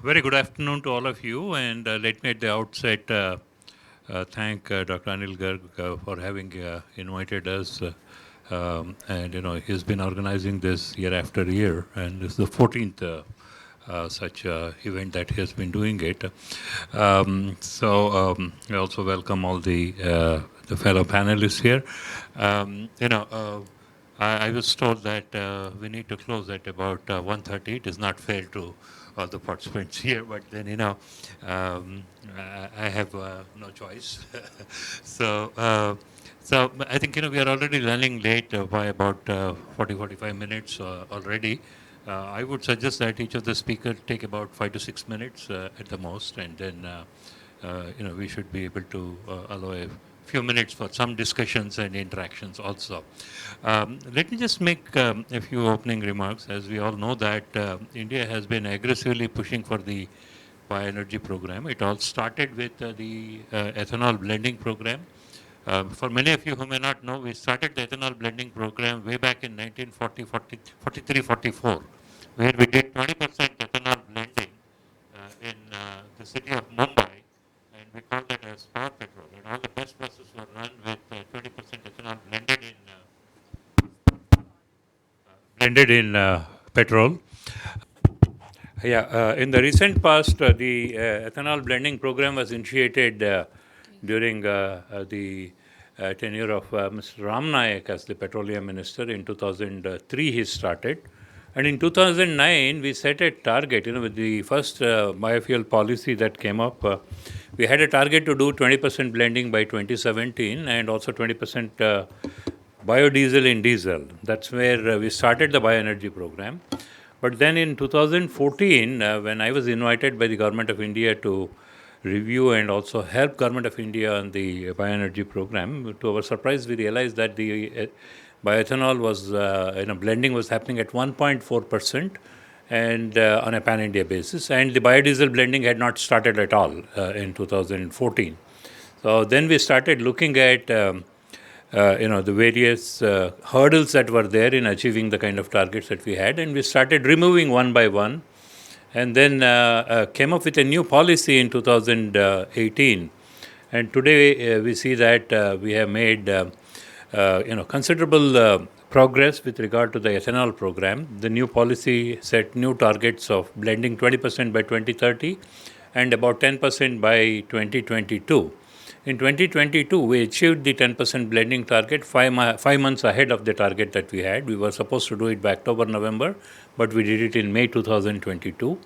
Very good afternoon to all of you, and let me at the outset thank Dr. Anil Garg for having invited us. And he's been organizing this year after year, and this is the 14th such event that he has been doing it. I also welcome all the fellow panelists here. I was told that we need to close at about 1:30. It is not fair to all the participants here, but then I have no choice. so. So I think we are already running late by about 40-45 minutes already. I would suggest that each of the speakers take about 5 to 6 minutes at the most, and then we should be able to allow a few minutes for some discussions and interactions also. Let me just make a few opening remarks. As we all know that India has been aggressively pushing for the bioenergy program. It all started with the ethanol blending program. For many of you who may not know, we started the ethanol blending program way back in 1940, 43, 44, where we did 20% ethanol blending in the city of Mumbai, and we called that as Power Petrol. And all the best buses were run with 20% ethanol blended in petrol. In the recent past, the ethanol blending program was initiated during the tenure of Mr. Ram Nayak as the Petroleum Minister. In 2003, he started. And in 2009, we set a target, with the first biofuel policy that came up. We had a target to do 20% blending by 2017 and also 20% biodiesel in diesel. That's where we started the bioenergy program. But then in 2014, when I was invited by the Government of India to review and also help Government of India on the bioenergy program, to our surprise, we realized that the bioethanol was, blending was happening at 1.4% and on a pan-India basis, and the biodiesel blending had not started at all in 2014. So then we started looking at the various hurdles that were there in achieving the kind of targets that we had, and we started removing one by one, and then came up with a new policy in 2018. And today we see that we have made considerable progress with regard to the ethanol program. The new policy set new targets of blending 20% by 2030 and about 10% by 2022. In 2022, we achieved the 10% blending target 5 months ahead of the target that we had. We were supposed to do it by October, November, but we did it in May 2022.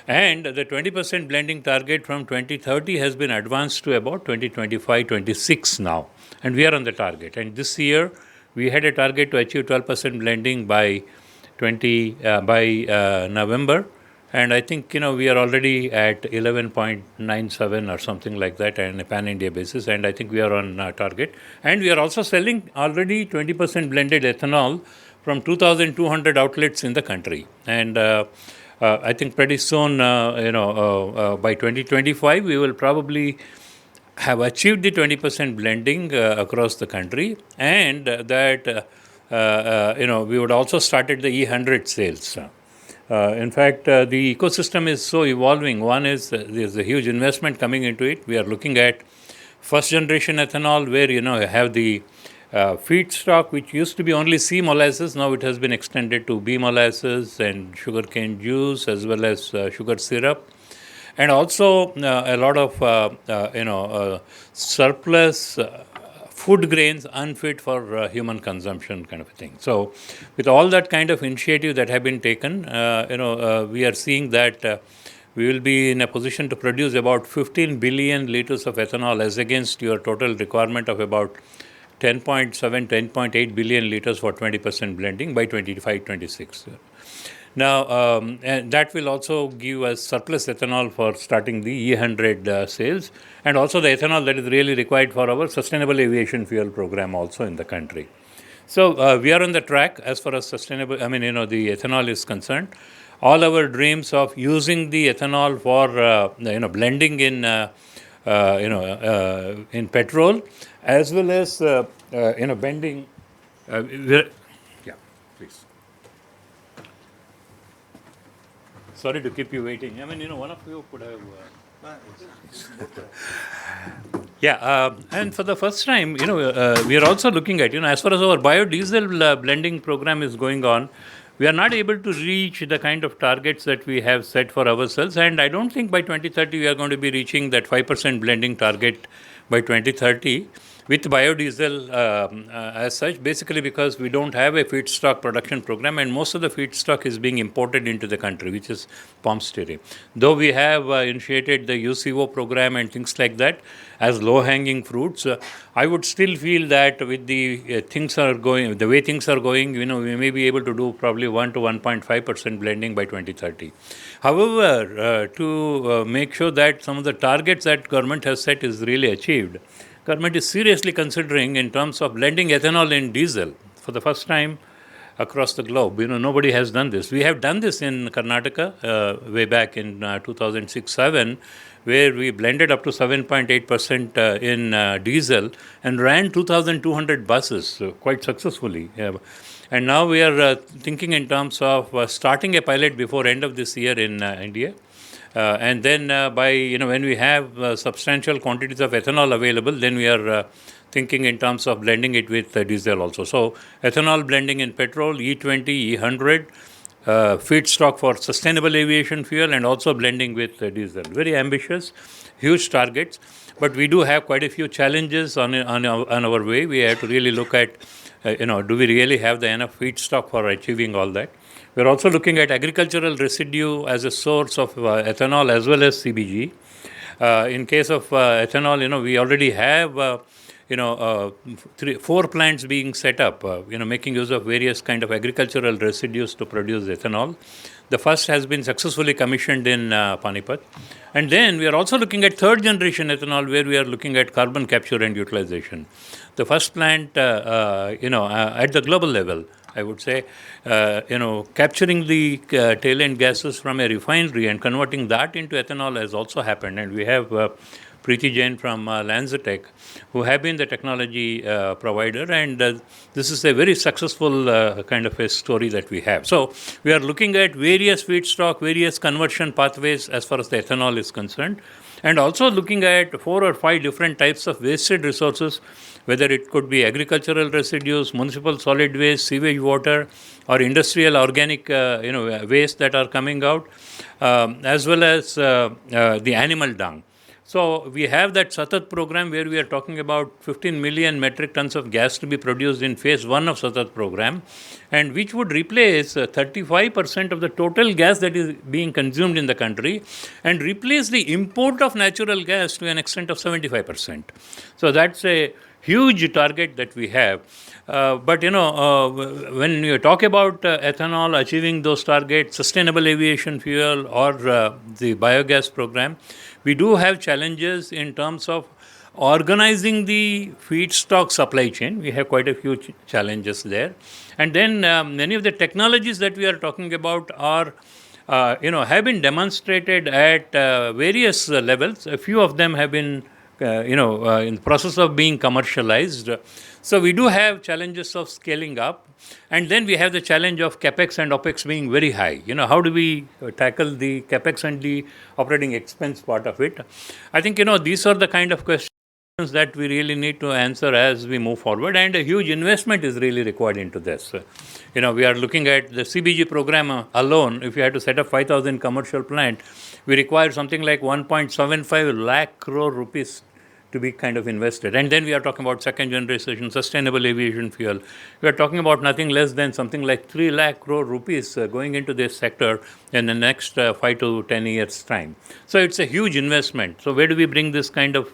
And the 20% blending target from 2030 has been advanced to about 2025, 26 now. And we are on the target. And this year, we had a target to achieve 12% blending by November. And I think, we are already at 11.97 or something like that on a pan-India basis. And I think we are on target. And we are also selling already 20% blended ethanol from 2,200 outlets in the country. And I think pretty soon, by 2025, we will probably have achieved the 20% blending across the country. And that, we would also started the E100 sales. In fact, the ecosystem is so evolving. One is there's a huge investment coming into it. We are looking at first generation ethanol where, you have the feedstock, which used to be only C molasses. Now it has been extended to B molasses and sugarcane juice as well as sugar syrup. And also a lot of, surplus food grains unfit for human consumption kind of a thing. So with all that kind of initiative that have been taken, we are seeing that we will be in a position to produce about 15 billion liters of ethanol as against your total requirement of about 10.7, 10.8 billion liters for 20% blending by 25-26. Now, and that will also give us surplus ethanol for starting the E100 sales, and also the ethanol that is really required for our sustainable aviation fuel program also in the country. So we are on the track as far as sustainable, the ethanol is concerned. All our dreams of using the ethanol for, blending in petrol, as well as, blending. Yeah, please. Sorry to keep you waiting. I mean, one of you could have. And for the first time, we are also looking at, as far as our biodiesel blending program is going on, we are not able to reach the kind of targets that we have set for ourselves. And I don't think by 2030 we are going to be reaching that 5% blending target by 2030 with biodiesel as such, basically because we don't have a feedstock production program, and most of the feedstock is being imported into the country, which is palm stearin. Though we have initiated the UCO program and things like that as low-hanging fruits, I would still feel that with the way things are going, we may be able to do probably 1 to 1.5% blending by 2030. However, to make sure that some of the targets that government has set is really achieved, government is seriously considering in terms of blending ethanol in diesel for the first time across the globe. Nobody has done this. We have done this in Karnataka way back in 2006-07, where we blended up to 7.8% in diesel and ran 2,200 buses quite successfully. And now we are thinking in terms of starting a pilot before end of this year in India. And then when we have substantial quantities of ethanol available, then we are thinking in terms of blending it with diesel also. So ethanol blending in petrol, E20, E100, feedstock for sustainable aviation fuel, and also blending with diesel. Very ambitious, huge targets, but we do have quite a few challenges on our way. We have to really look at, do we really have the enough feedstock for achieving all that? We're also looking at agricultural residue as a source of ethanol as well as CBG. In case of ethanol, we already have 4 plants being set up, making use of various kind of agricultural residues to produce ethanol. The first has been successfully commissioned in Panipat. And then we are also looking at third generation ethanol, where we are looking at carbon capture and utilization. The first plant, at the global level, I would say, capturing the tail end gases from a refinery and converting that into ethanol has also happened. And we have Preeti Jain from Lanzatech, who have been the technology provider, and this is a very successful kind of a story that we have. So we are looking at various feedstock, various conversion pathways as far as the ethanol is concerned, and also looking at 4 or 5 different types of wasted resources, whether it could be agricultural residues, municipal solid waste, sewage water, or industrial organic waste that are coming out, as well as the animal dung. So we have that Satat program where we are talking about 15 million metric tons of gas to be produced in phase 1 of Satat program, and which would replace 35% of the total gas that is being consumed in the country, and replace the import of natural gas to an extent of 75%. So that's a huge target that we have. But when you talk about ethanol achieving those targets, sustainable aviation fuel, or the biogas program, we do have challenges in terms of organizing the feedstock supply chain. We have quite a few challenges there. And then many of the technologies that we are talking about are have been demonstrated at various levels. A few of them have been in the process of being commercialized. So we do have challenges of scaling up, and then we have the challenge of capex and opex being very high. How do we tackle the capex and the operating expense part of it? I think these are the kind of questions that we really need to answer as we move forward, and a huge investment is really required into this. We are looking at the CBG program alone. If you had to set up 5,000 commercial plant, we require something like 1.75 lakh crore rupees to be kind of invested. And then we are talking about second generation sustainable aviation fuel. We are talking about nothing less than something like 3 lakh crore rupees going into this sector in the next 5 to 10 years' time. So it's a huge investment. So where do we bring this kind of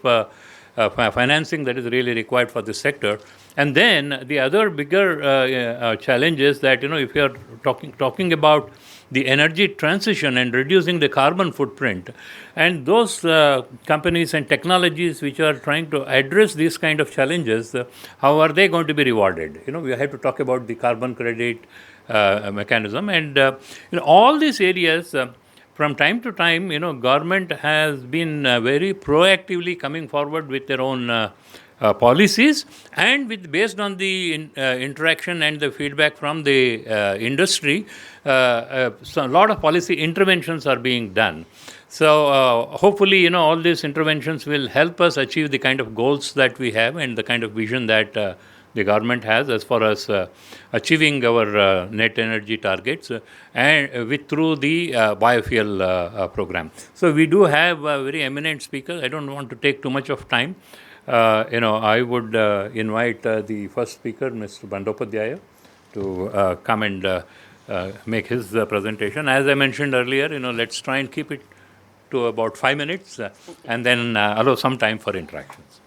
financing that is really required for this sector? And then the other bigger challenge is that, if you are talking about the energy transition and reducing the carbon footprint, and those companies and technologies which are trying to address these kind of challenges, how are they going to be rewarded? We have to talk about the carbon credit mechanism, and all these areas. From time to time, government has been very proactively coming forward with their own policies, and based on the interaction and the feedback from the industry, so a lot of policy interventions are being done. So hopefully, all these interventions will help us achieve the kind of goals that we have and the kind of vision that the government has as far as achieving our net energy targets and through the biofuel program. So we do have very eminent speakers. I don't want to take too much of time. I would invite the first speaker, Mr. Bandopadhyaya, to come and make his presentation. As I mentioned earlier, let's try and keep it to about 5 minutes and then allow some time for interactions.